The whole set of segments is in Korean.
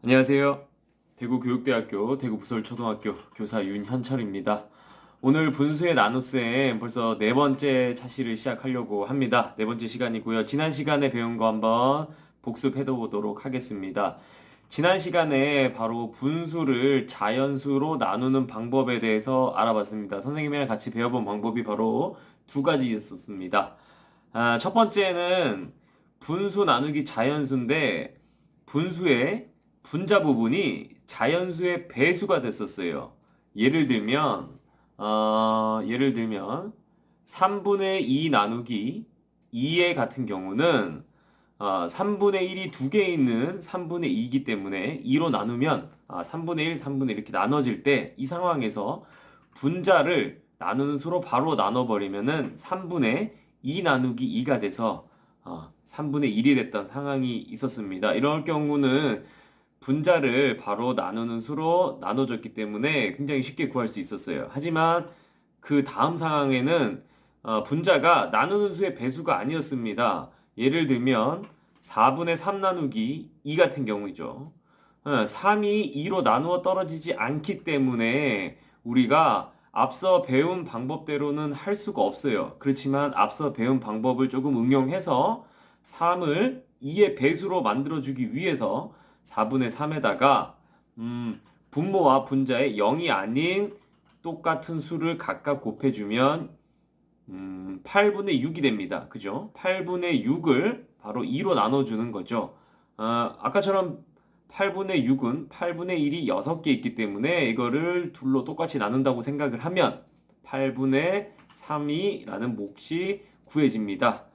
안녕하세요. 대구교육대학교 대구부설초등학교 교사 윤현철입니다. 오늘 분수의 나눗셈 벌써 네 번째 차시를 시작하려고 합니다. 네 번째 시간이고요. 지난 시간에 배운 거 한번 복습해 보도록 하겠습니다. 지난 시간에 바로 분수를 자연수로 나누는 방법에 대해서 알아봤습니다. 선생님이랑 같이 배워본 방법이 바로 두 가지 있었습니다. 첫 번째는 분수 나누기 자연수인데 분수의 분자 부분이 자연수의 배수가 됐었어요. 예를 들면 3분의 2 나누기 2의 같은 경우는 3분의 1이 두 개 있는 3분의 2이기 때문에 2로 나누면 3분의 1, 3분의 1 이렇게 나눠질 때 이 상황에서 분자를 나누는 수로 바로 나눠버리면은 3분의 2 나누기 2가 돼서 3분의 1이 됐던 상황이 있었습니다. 이럴 경우는 분자를 바로 나누는 수로 나눠줬기 때문에 굉장히 쉽게 구할 수 있었어요. 하지만 그 다음 상황에는 분자가 나누는 수의 배수가 아니었습니다. 예를 들면 4분의 3 나누기 2 같은 경우이죠. 3이 2로 나누어 떨어지지 않기 때문에 우리가 앞서 배운 방법대로는 할 수가 없어요. 그렇지만 앞서 배운 방법을 조금 응용해서 3을 2의 배수로 만들어주기 위해서 4분의 3에다가 분모와 분자의 0이 아닌 똑같은 수를 각각 곱해주면 8분의 6이 됩니다. 그죠? 8분의 6을 바로 2로 나눠주는 거죠. 아까처럼 8분의 6은 8분의 1이 6개 있기 때문에 이거를 둘로 똑같이 나눈다고 생각을 하면 8분의 3이라는 몫이 구해집니다.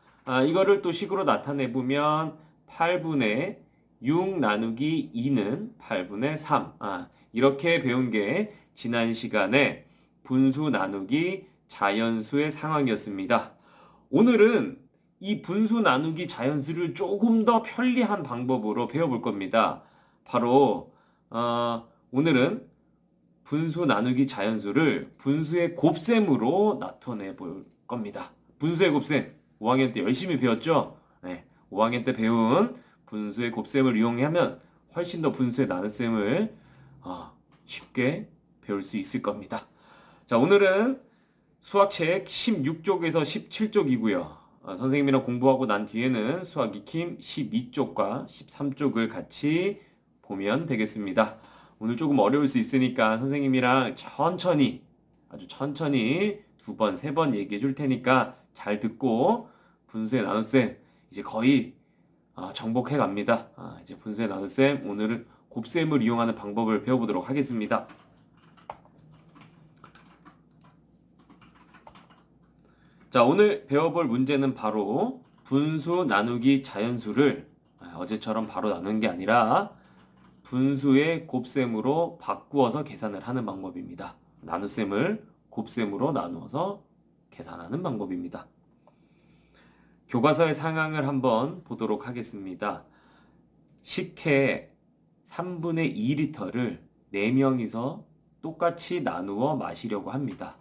이거를 또 식으로 나타내보면 8분의 6 나누기 2는 8분의 3. 이렇게 배운 게 지난 시간에 분수 나누기 자연수의 상황이었습니다. 오늘은 이 분수 나누기 자연수를 조금 더 편리한 방법으로 배워볼 겁니다. 바로 오늘은 분수 나누기 자연수를 분수의 곱셈으로 나타내 볼 겁니다. 분수의 곱셈 5학년 때 열심히 배웠죠? 네, 5학년 때 배운 분수의 곱셈을 이용하면 훨씬 더 분수의 나눗셈을 쉽게 배울 수 있을 겁니다. 자, 오늘은 수학책 16쪽에서 17쪽이고요. 선생님이랑 공부하고 난 뒤에는 수학 익힘 12쪽과 13쪽을 같이 보면 되겠습니다. 오늘 조금 어려울 수 있으니까 선생님이랑 천천히, 아주 천천히 2번, 3번 얘기해 줄 테니까 잘 듣고 분수의 나눗셈 이제 거의 정복해 갑니다. 이제 분수의 나눗셈 오늘은 곱셈을 이용하는 방법을 배워보도록 하겠습니다. 자, 오늘 배워볼 문제는 바로 분수 나누기 자연수를 어제처럼 바로 나누는 게 아니라 분수의 곱셈으로 바꾸어서 계산을 하는 방법입니다. 나눗셈을 곱셈으로 나누어서 계산하는 방법입니다. 교과서의 상황을 한번 보도록 하겠습니다. 식혜 3분의 2리터를 4명이서 똑같이 나누어 마시려고 합니다.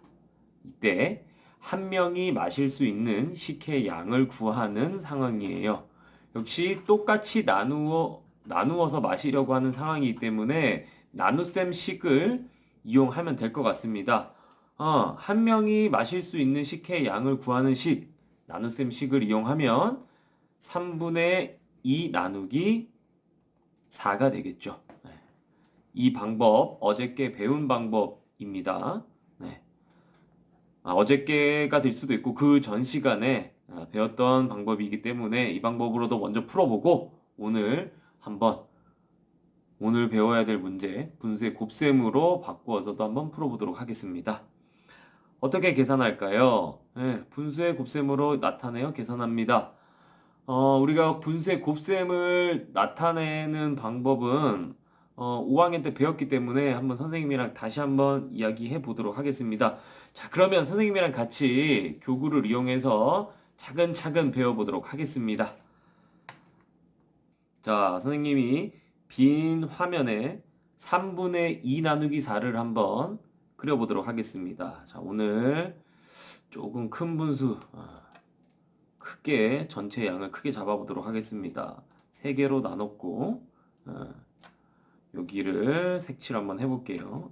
이때 한 명이 마실 수 있는 식혜 양을 구하는 상황이에요. 역시 똑같이 나누어서 마시려고 하는 상황이기 때문에 나눗셈 식을 이용하면 될 것 같습니다. 한 명이 마실 수 있는 식혜 양을 구하는 식, 나눗셈 식을 이용하면 3분의 2 나누기 4가 되겠죠. 이 방법, 어저께 배운 방법입니다. 네. 어저께가 될 수도 있고 그 전 시간에 배웠던 방법이기 때문에 이 방법으로도 먼저 풀어보고 오늘 배워야 될 문제 분수의 곱셈으로 바꾸어서도 한번 풀어보도록 하겠습니다. 어떻게 계산할까요? 네, 분수의 곱셈으로 나타내어 계산합니다. 우리가 분수의 곱셈을 나타내는 방법은 5학년 때 배웠기 때문에 한번 선생님이랑 다시 한번 이야기해 보도록 하겠습니다. 자, 그러면 선생님이랑 같이 교구를 이용해서 차근차근 배워보도록 하겠습니다. 자, 선생님이 빈 화면에 3분의 2 나누기 4를 한번 그려보도록 하겠습니다. 자, 오늘 조금 큰 분수, 크게 전체 양을 크게 잡아보도록 하겠습니다. 3개로 나눴고, 여기를 색칠 한번 해볼게요.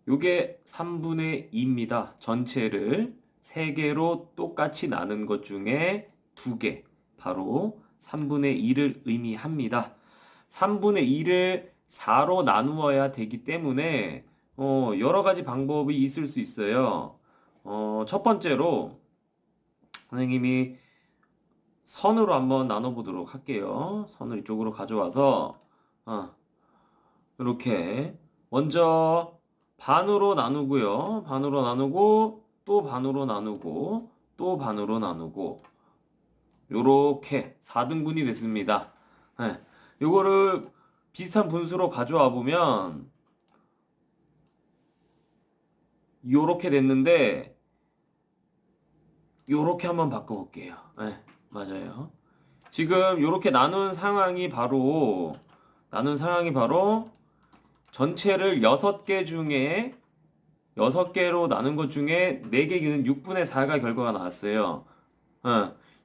요게 3분의 2입니다. 전체를 3개로 똑같이 나눈 것 중에 2개, 바로 3분의 2를 의미합니다. 3분의 2를 4로 나누어야 되기 때문에 여러 가지 방법이 있을 수 있어요. 첫 번째로 선생님이 선으로 한번 나눠보도록 할게요. 선을 이쪽으로 가져와서 이렇게 먼저 반으로 나누고요. 반으로 나누고 또 반으로 나누고 또 반으로 나누고 요렇게 4등분이 됐습니다. 네. 요거를 비슷한 분수로 가져와 보면 요렇게 됐는데 요렇게 한번 바꿔볼게요. 네, 맞아요. 지금 요렇게 나눈 상황이 바로 전체를 6개 중에 6개로 나눈 것 중에 4개는 6분의 4가 결과가 나왔어요.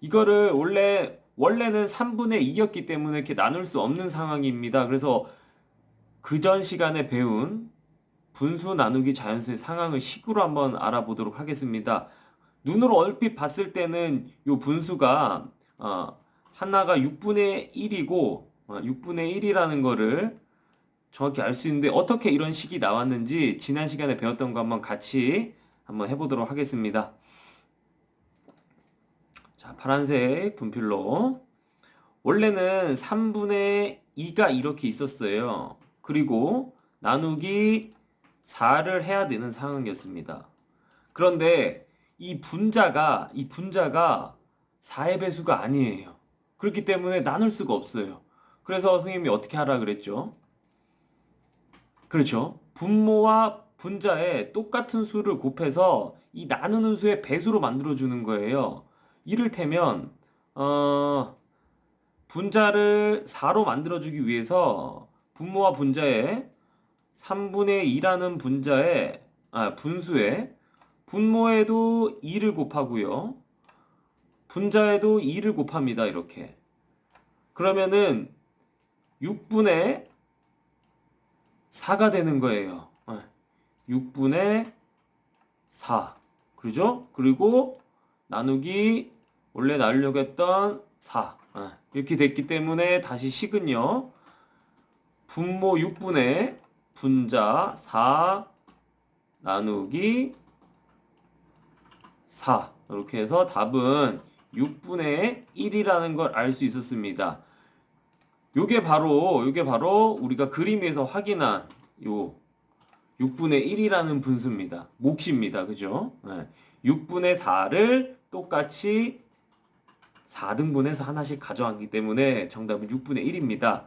이거를 원래는 3분의 2였기 때문에 이렇게 나눌 수 없는 상황입니다. 그래서 그전 시간에 배운 분수 나누기 자연수의 상황을 식으로 한번 알아보도록 하겠습니다. 눈으로 얼핏 봤을 때는 이 분수가 하나가 6분의 1이고 6분의 1이라는 거를 정확히 알 수 있는데 어떻게 이런 식이 나왔는지 지난 시간에 배웠던 거 한번 같이 한번 해보도록 하겠습니다. 자, 파란색 분필로 원래는 3분의 2가 이렇게 있었어요. 그리고 나누기 4를 해야 되는 상황이었습니다. 그런데 이 분자가 4의 배수가 아니에요. 그렇기 때문에 나눌 수가 없어요. 그래서 선생님이 어떻게 하라 그랬죠? 그렇죠. 분모와 분자에 똑같은 수를 곱해서 이 나누는 수의 배수로 만들어주는 거예요. 이를테면 분자를 4로 만들어주기 위해서 분모와 분자에 3분의 2라는 분수에 분모에도 2를 곱하고요. 분자에도 2를 곱합니다. 이렇게. 그러면은 6분의 4가 되는 거예요. 6분의 4. 그러죠? 그리고 나누기 원래 나누려고 했던 4. 이렇게 됐기 때문에 다시 식은요. 분모 6분의 분자 4 나누기 4. 이렇게 해서 답은 6분의 1이라는 걸 알 수 있었습니다. 요게 바로 우리가 그림에서 확인한 요 6분의 1이라는 분수입니다. 몫입니다. 그죠? 6분의 4를 똑같이 4등분해서 하나씩 가져왔기 때문에 정답은 6분의 1입니다.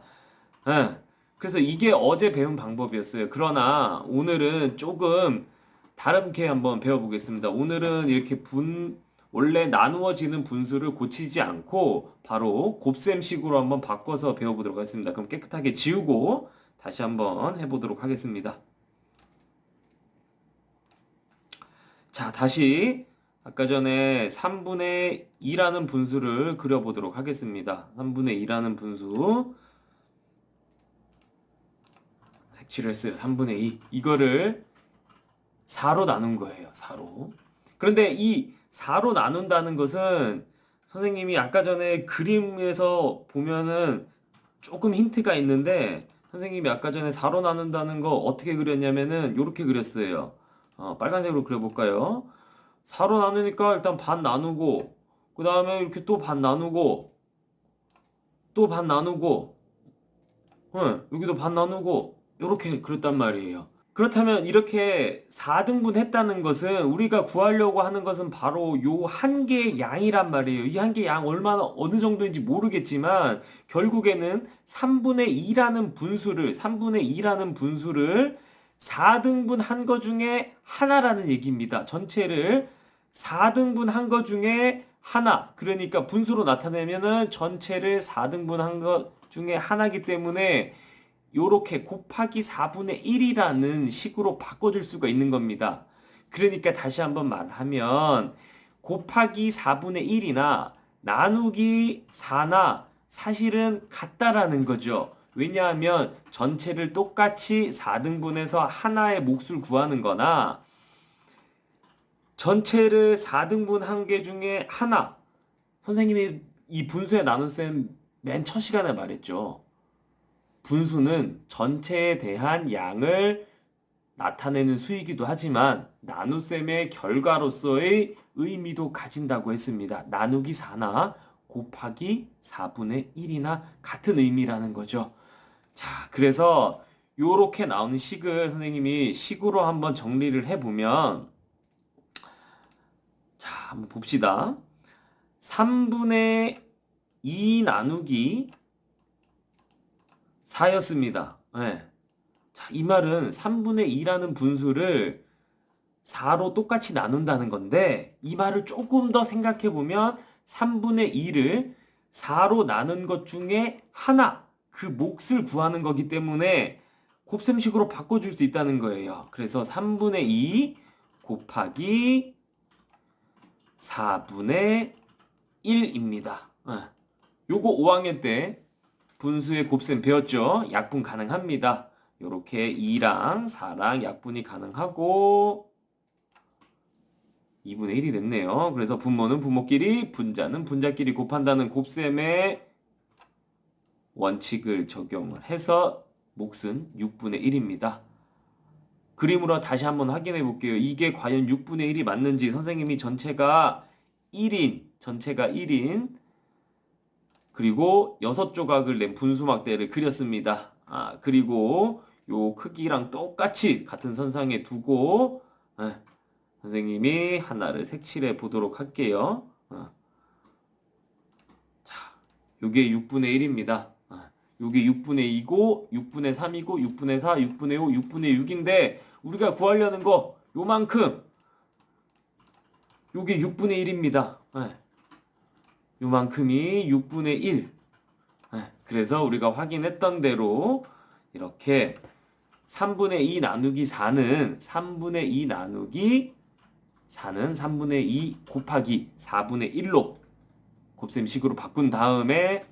그래서 이게 어제 배운 방법이었어요. 그러나 오늘은 조금 다르게 한번 배워보겠습니다. 오늘은 이렇게 원래 나누어지는 분수를 고치지 않고 바로 곱셈식으로 한번 바꿔서 배워보도록 하겠습니다. 그럼 깨끗하게 지우고 다시 한번 해보도록 하겠습니다. 자, 다시 아까 전에 3분의 2라는 분수를 그려보도록 하겠습니다. 3분의 2라는 분수 색칠을 했어요. 3분의 2 이거를 4로 나눈 거예요. 4로. 그런데 이 4로 나눈다는 것은 선생님이 아까 전에 그림에서 보면은 조금 힌트가 있는데 선생님이 아까 전에 4로 나눈다는 거 어떻게 그렸냐면은 이렇게 그렸어요. 빨간색으로 그려볼까요? 4로 나누니까 일단 반 나누고 그 다음에 이렇게 또 반 나누고 또 반 나누고 여기도 반 나누고 이렇게 그렸단 말이에요. 그렇다면 이렇게 4등분 했다는 것은 우리가 구하려고 하는 것은 바로 요 한 개의 양이란 말이에요. 이 한 개의 양 얼마나 어느 정도인지 모르겠지만 결국에는 3분의 2라는 분수를 4등분 한 거 중에 하나라는 얘기입니다. 전체를 4등분 한 거 중에 하나. 그러니까 분수로 나타내면은 전체를 4등분 한 거 중에 하나이기 때문에 요렇게 곱하기 4분의 1이라는 식으로 바꿔줄 수가 있는 겁니다. 그러니까 다시 한번 말하면 곱하기 4분의 1이나 나누기 4나 사실은 같다라는 거죠. 왜냐하면 전체를 똑같이 4등분해서 하나의 몫을 구하는 거나 전체를 4등분 한 개 중에 하나, 선생님이 이 분수의 나눗셈 맨 첫 시간에 말했죠. 분수는 전체에 대한 양을 나타내는 수이기도 하지만 나눗셈의 결과로서의 의미도 가진다고 했습니다. 나누기 4나 곱하기 4분의 1이나 같은 의미라는 거죠. 자, 그래서 요렇게 나오는 식을 선생님이 식으로 한번 정리를 해보면, 자, 한번 봅시다. 3분의 2 나누기 4였습니다. 네. 자, 이 말은 3분의 2라는 분수를 4로 똑같이 나눈다는 건데, 이 말을 조금 더 생각해 보면 3분의 2를 4로 나눈 것 중에 하나, 그 몫을 구하는 거기 때문에 곱셈식으로 바꿔줄 수 있다는 거예요. 그래서 3분의 2 곱하기 4분의 1입니다. 요거 5학년 때 분수의 곱셈 배웠죠? 약분 가능합니다. 요렇게 2랑 4랑 약분이 가능하고 2분의 1이 됐네요. 그래서 분모는 분모끼리, 분자는 분자끼리 곱한다는 곱셈의 원칙을 적용을 해서 몫은 6분의 1입니다. 그림으로 다시 한번 확인해 볼게요. 이게 과연 6분의 1이 맞는지. 선생님이 전체가 1인 그리고 6조각을 낸 분수막대를 그렸습니다. 그리고 요 크기랑 똑같이 같은 선상에 두고 선생님이 하나를 색칠해 보도록 할게요. 자, 요게 6분의 1입니다. 요게 6분의 2고 6분의 3이고 6분의 4, 6분의 5, 6분의 6인데 우리가 구하려는 거 요만큼, 요게 6분의 1입니다. 요만큼이 6분의 1. 그래서 우리가 확인했던 대로 이렇게 3분의 2 나누기 4는 3분의 2 나누기 4는 3분의 2 곱하기 4분의 1로 곱셈식으로 바꾼 다음에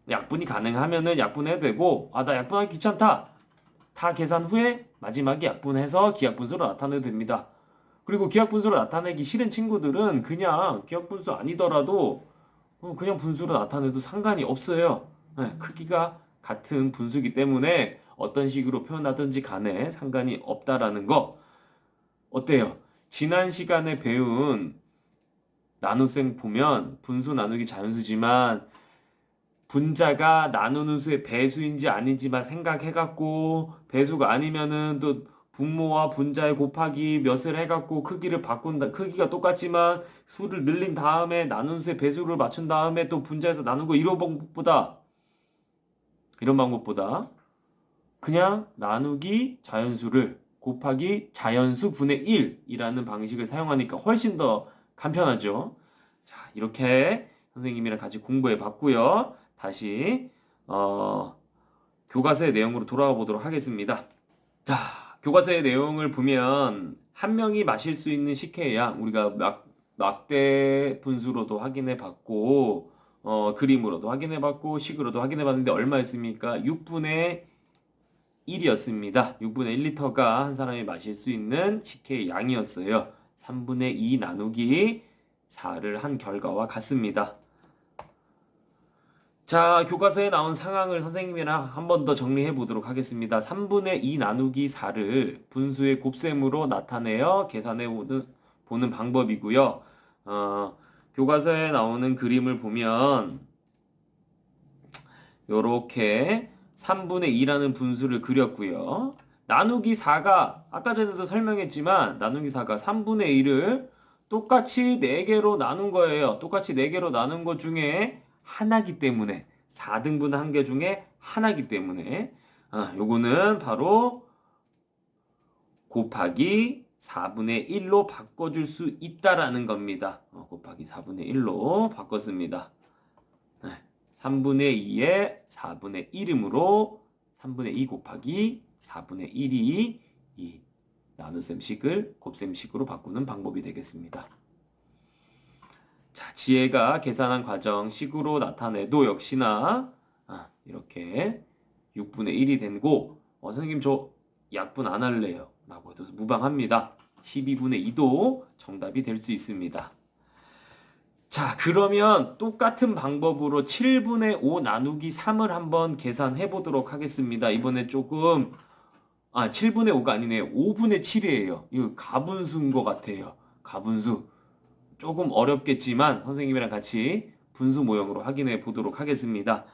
약분이 가능하면은 약분해도 되고, 나 약분하기 귀찮다, 다 계산 후에 마지막에 약분해서 기하분수로 나타내도 됩니다. 그리고 기하분수로 나타내기 싫은 친구들은 그냥 기하분수 아니더라도 그냥 분수로 나타내도 상관이 없어요. 크기가 같은 분수기 때문에 어떤 식으로 표현하든지 간에 상관이 없다라는 거. 어때요? 지난 시간에 배운 나눗셈 보면 분수 나누기 자연수지만 분자가 나누는 수의 배수인지 아닌지만 생각해갖고, 배수가 아니면은 또 분모와 분자의 곱하기 몇을 해갖고 크기를 바꾼다. 크기가 똑같지만 수를 늘린 다음에 나눈 수의 배수를 맞춘 다음에 또 분자에서 나눈 거, 이런 방법보다 그냥 나누기 자연수를 곱하기 자연수 분의 1이라는 방식을 사용하니까 훨씬 더 간편하죠. 자, 이렇게 선생님이랑 같이 공부해 봤고요. 다시 교과서의 내용으로 돌아가 보도록 하겠습니다. 자, 교과서의 내용을 보면 한 명이 마실 수 있는 식혜의 양, 우리가 막대 분수로도 확인해 봤고 그림으로도 확인해 봤고 식으로도 확인해 봤는데 얼마였습니까? 6분의 1이었습니다. 6분의 1리터가 한 사람이 마실 수 있는 식혜의 양이었어요. 3분의 2 나누기 4를 한 결과와 같습니다. 자, 교과서에 나온 상황을 선생님이랑 한 번 더 정리해 보도록 하겠습니다. 3분의 2 나누기 4를 분수의 곱셈으로 나타내어 계산해 보는 방법이고요. 교과서에 나오는 그림을 보면 요렇게 3분의 2라는 분수를 그렸고요. 나누기 4가 아까 전에도 설명했지만 나누기 4가 3분의 1을 똑같이 4개로 나눈 거예요. 똑같이 4개로 나눈 것 중에 하나기 때문에, 4등분 한 개 중에 하나기 때문에 요거는 바로 곱하기 4분의 1로 바꿔줄 수 있다라는 겁니다. 곱하기 4분의 1로 바꿨습니다. 3분의 2에 4분의 1이므로 3분의 2 곱하기 4분의 1이 이 나눗셈식을 곱셈식으로 바꾸는 방법이 되겠습니다. 자, 지혜가 계산한 과정 식으로 나타내도 역시나 이렇게 6분의 1이 되고 선생님 저 약분 안 할래요 라고 해도 무방합니다. 12분의 2도 정답이 될 수 있습니다. 자, 그러면 똑같은 방법으로 7분의 5 나누기 3을 한번 계산해 보도록 하겠습니다. 이번에 조금 7분의 5가 아니네요. 5분의 7이에요. 이거 가분수인 것 같아요. 가분수. 조금 어렵겠지만 선생님이랑 같이 분수 모형으로 확인해 보도록 하겠습니다.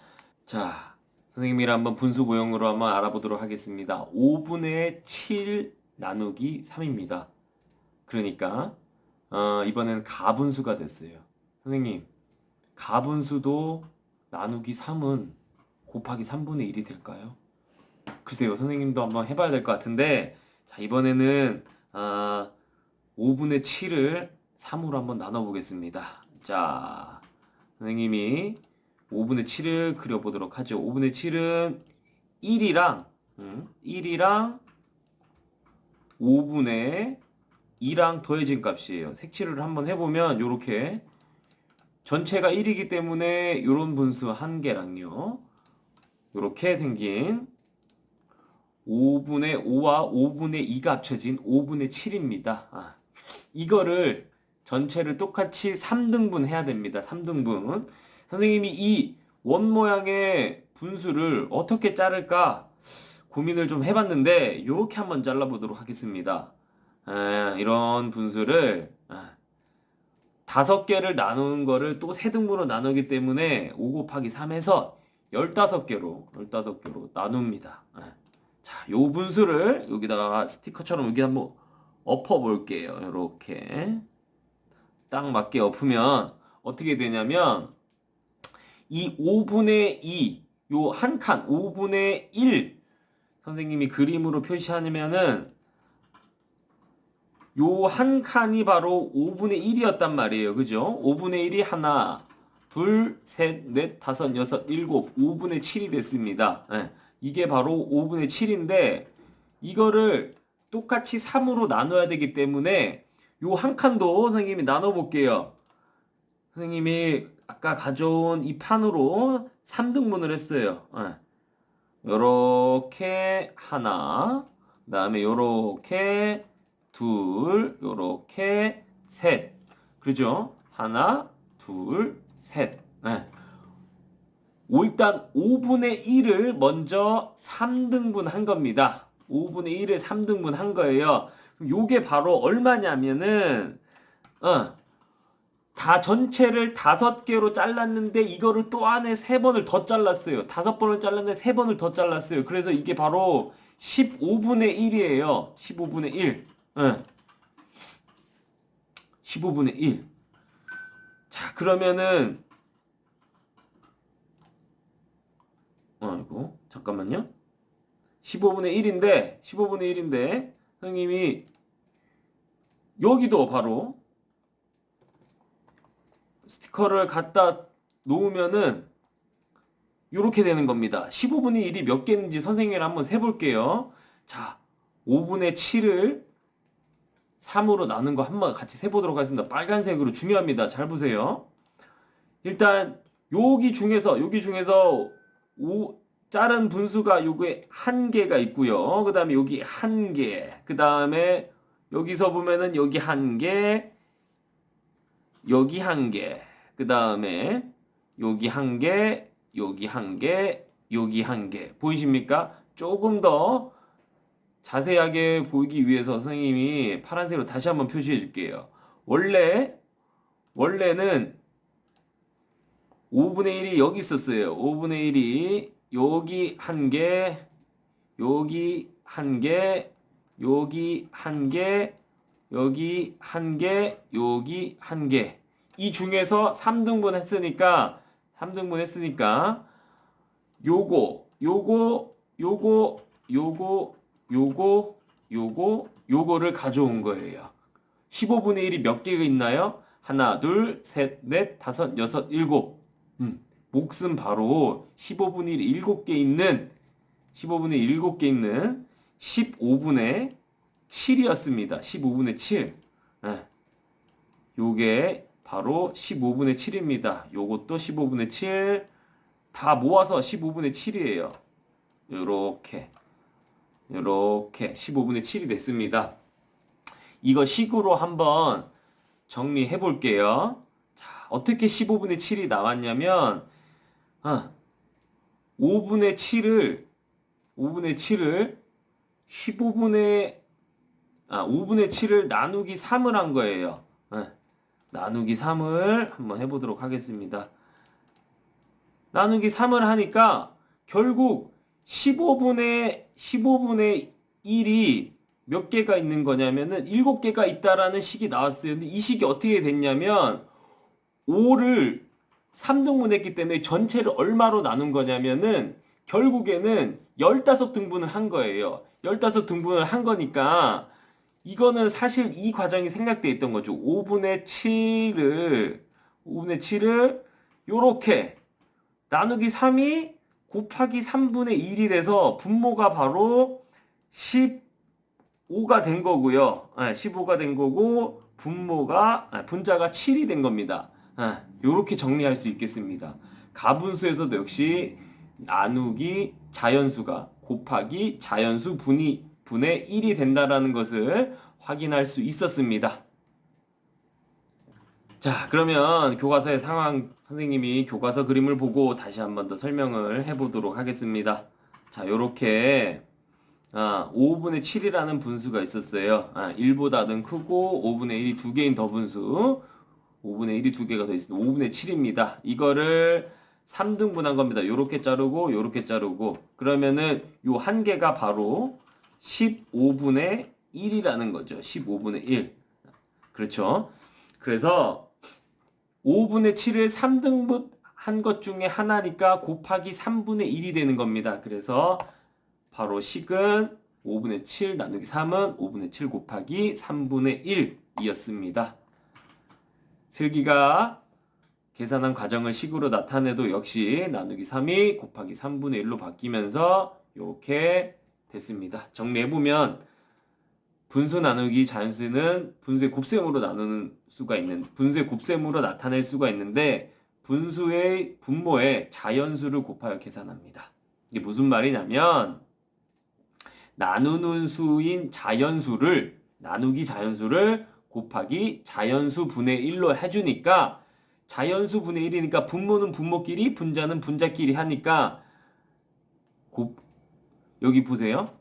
자, 선생님이랑 한번 분수 모형으로 한번 알아보도록 하겠습니다. 5분의 7 나누기 3입니다. 그러니까 이번엔 가분수가 됐어요. 선생님, 가분수도 나누기 3은 곱하기 3분의 1이 될까요? 글쎄요, 선생님도 한번 해봐야 될 것 같은데, 자, 이번에는 5분의 7을 3으로 한번 나눠보겠습니다. 자, 선생님이 5분의 7을 그려보도록 하죠. 5분의 7은 1이랑 5분의 2랑 더해진 값이에요. 색칠을 한번 해보면 이렇게 전체가 1이기 때문에 이런 분수 한 개랑요. 이렇게 생긴 5분의 5와 5분의 2가 합쳐진 5분의 7입니다. 이거를 전체를 똑같이 3등분 해야 됩니다. 3등분. 선생님이 이 원 모양의 분수를 어떻게 자를까 고민을 좀 해봤는데 이렇게 한번 잘라보도록 하겠습니다. 이런 분수를 5개를 나누는 거를 또 3등분으로 나누기 때문에 5 곱하기 3에서 15개로 나눕니다. 자, 요 분수를 여기다가 스티커처럼 여기 한번 엎어 볼게요. 이렇게 딱 맞게 엎으면 어떻게 되냐면 이 5분의 2, 요 한 칸 5분의 1 선생님이 그림으로 표시하면은 요 한 칸이 바로 5분의 1이었단 말이에요. 그죠? 5분의 1이 하나, 둘, 셋, 넷, 다섯, 여섯, 일곱, 5분의 7이 됐습니다. 이게 바로 5분의 7인데 이거를 똑같이 3으로 나눠야 되기 때문에 요 한 칸도 선생님이 나눠 볼게요. 선생님이 아까 가져온 이 판으로 3등분을 했어요. 요렇게 하나, 그 다음에 요렇게 둘, 요렇게 셋. 그죠? 하나, 둘, 셋. 일단 5분의 1을 먼저 3등분 한 겁니다. 5분의 1을 3등분 한 거예요. 요게 바로 얼마냐면은 다 전체를 5개로 잘랐는데 이거를 또 안에 3번을 더 잘랐어요. 5번을 잘랐는데 3번을 더 잘랐어요. 그래서 이게 바로 15분의 1이에요. 15분의 1. 15분의 1. 자, 그러면은 이거 잠깐만요. 15분의 1인데 선생님이 여기도 바로 스티커를 갖다 놓으면은 이렇게 되는 겁니다. 15분의 1이 몇 개인지 선생님이랑 한번 세볼게요. 자, 5분의 7을 3으로 나눈 거 한번 같이 세보도록 하겠습니다. 빨간색으로 중요합니다. 잘 보세요. 일단 여기 중에서 자른 분수가 요게 한 개가 있고요. 그 다음에 여기 한 개, 그 다음에 여기서 보면은 여기 한 개, 여기 한 개, 그 다음에 여기 한 개, 여기 한 개, 여기 한 개. 보이십니까? 조금 더 자세하게 보이기 위해서 선생님이 파란색으로 다시 한번 표시해 줄게요. 원래는 5분의 1이 여기 있었어요. 5분의 1이 여기 한 개, 여기 한 개, 여기 한 개, 여기 한 개, 여기 한 개. 이 중에서 3등분 했으니까 요거를 가져온 거예요. 15분의 1이 몇 개가 있나요? 하나, 둘, 셋, 넷, 다섯, 여섯, 일곱. 몫은 바로 15분의 1이 7개 있는 15분의 7개 있는 15분의 7이었습니다. 15분의 7. 네. 요게 바로 15분의 7입니다. 요것도 15분의 7. 다 모아서 15분의 7이에요. 요렇게 15분의 7이 됐습니다. 이거 식으로 한번 정리해 볼게요. 자, 어떻게 15분의 7이 나왔냐면 5분의 7을 5분의 7을 나누기 3을 한 거예요. 나누기 3을 한번 해보도록 하겠습니다. 나누기 3을 하니까 결국 15분의 1이 몇 개가 있는 거냐면은 7개가 있다라는 식이 나왔어요. 근데 이 식이 어떻게 됐냐면 5를 3등분 했기 때문에 전체를 얼마로 나눈 거냐면은 결국에는 15등분을 한 거예요. 15등분을 한 거니까 이거는 사실 이 과정이 생략돼 있던 거죠. 5분의 7을 요렇게 나누기 3이 곱하기 3분의 1이 돼서 분모가 바로 15가 된 거고요. 15가 된 거고 분자가 7이 된 겁니다. 요렇게 정리할 수 있겠습니다. 가분수에서도 역시 나누기 자연수가 곱하기 자연수 분의 1이 된다라는 것을 확인할 수 있었습니다. 자, 그러면 교과서의 상황 선생님이 교과서 그림을 보고 다시 한번 더 설명을 해보도록 하겠습니다. 자, 요렇게 5분의 7이라는 분수가 있었어요. 1보다는 크고 5분의 1이 2개인 더분수 5분의 1이 2개가 더 있습니다. 5분의 7입니다. 이거를 3등분한 겁니다. 요렇게 자르고 요렇게 자르고 그러면은 요 한 개가 바로 15분의 1이라는 거죠. 15분의 1. 그렇죠. 그래서 5분의 7을 3등분 한 것 중에 하나니까 곱하기 3분의 1이 되는 겁니다. 그래서 바로 식은 5분의 7 나누기 3은 5분의 7 곱하기 3분의 1이었습니다. 슬기가 계산한 과정을 식으로 나타내도 역시 나누기 3이 곱하기 3분의 1로 바뀌면서 이렇게 됐습니다. 정리해보면 분수 나누기 자연수는 분수의 곱셈으로 분수의 곱셈으로 나타낼 수가 있는데 분수의 분모에 자연수를 곱하여 계산합니다. 이게 무슨 말이냐면 나누는 수인 자연수를 나누기 자연수를 곱하기 자연수 분의 1로 해주니까 자연수 분의 1이니까 분모는 분모끼리 분자는 분자끼리 하니까 여기 보세요.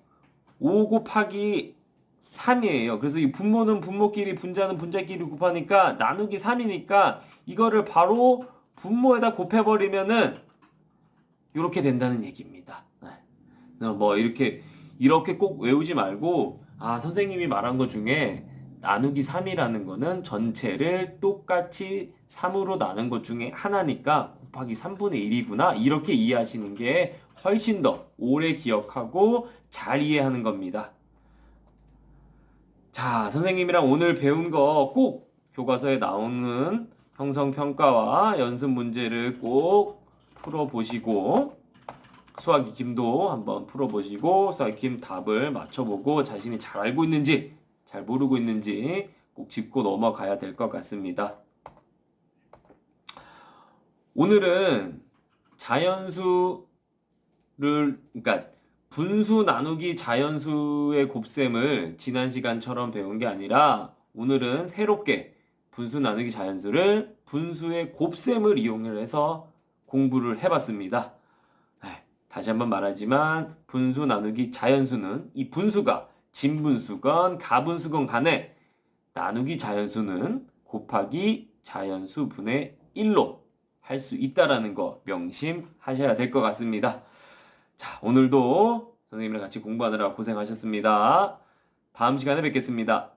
5 곱하기 3이에요. 그래서 이 분모는 분모끼리 분자는 분자끼리 곱하니까 나누기 3이니까 이거를 바로 분모에다 곱해버리면은 이렇게 된다는 얘기입니다. 뭐 이렇게 꼭 외우지 말고 선생님이 말한 것 중에 나누기 3이라는 거는 전체를 똑같이 3으로 나눈 것 중에 하나니까 곱하기 3분의 1이구나 이렇게 이해하시는 게 훨씬 더 오래 기억하고 잘 이해하는 겁니다. 자, 선생님이랑 오늘 배운 거 꼭 교과서에 나오는 형성평가와 연습 문제를 꼭 풀어보시고 수학 익힘도 한번 풀어보시고 수학 익힘 답을 맞춰보고 자신이 잘 알고 있는지 잘 모르고 있는지 꼭 짚고 넘어가야 될 것 같습니다. 오늘은 그러니까 분수 나누기 자연수의 곱셈을 지난 시간처럼 배운 게 아니라 오늘은 새롭게 분수 나누기 자연수를 분수의 곱셈을 이용해서 공부를 해봤습니다. 다시 한번 말하지만 분수 나누기 자연수는 이 분수가 진분수건 가분수건 간에 나누기 자연수는 곱하기 자연수 분의 1로 할 수 있다라는 거 명심하셔야 될 것 같습니다. 자, 오늘도 선생님이랑 같이 공부하느라 고생하셨습니다. 다음 시간에 뵙겠습니다.